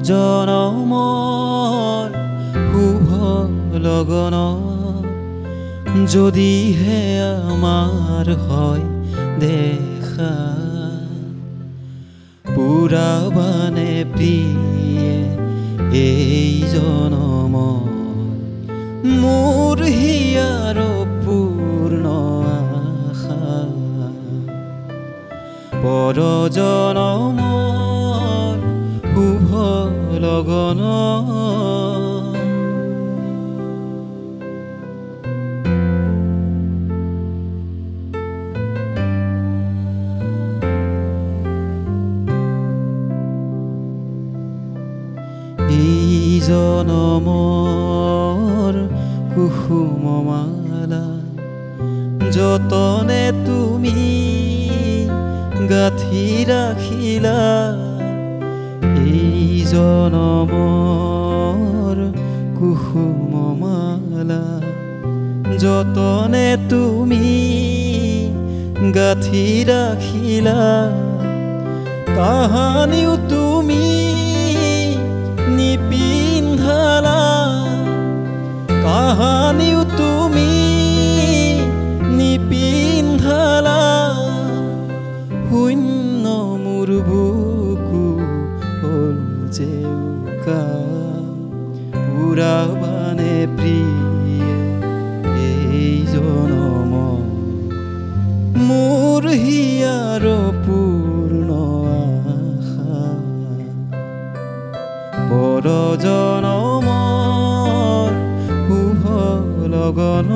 জনমৰ শুভ লগন যদিহে আমাৰ হয় দেখা পুৰাবানে প্ৰিয়ে এই জনমৰ মোৰ হিয়াৰ পূৰ্ণ আশা পৰ জনমৰ শুভ লগন এই জনমৰ কুসুম মালা যতনে তুমি গাঁঠি ৰাখিলা এই জনমৰ কুসুম মালা যতনে তুমি গাঁঠি ৰাখিলা কাহানিও তুমি নিপিন্ধালা কাহানিও তুমি নিপিন্ধালা শূন্য মোৰ বুকু হ'ল যে উকা পুৰাবানে প্ৰিয়ে এই জনম মোৰ হিয়াৰ পূৰ্ণ আশা পৰ জনমৰ শুভ লগন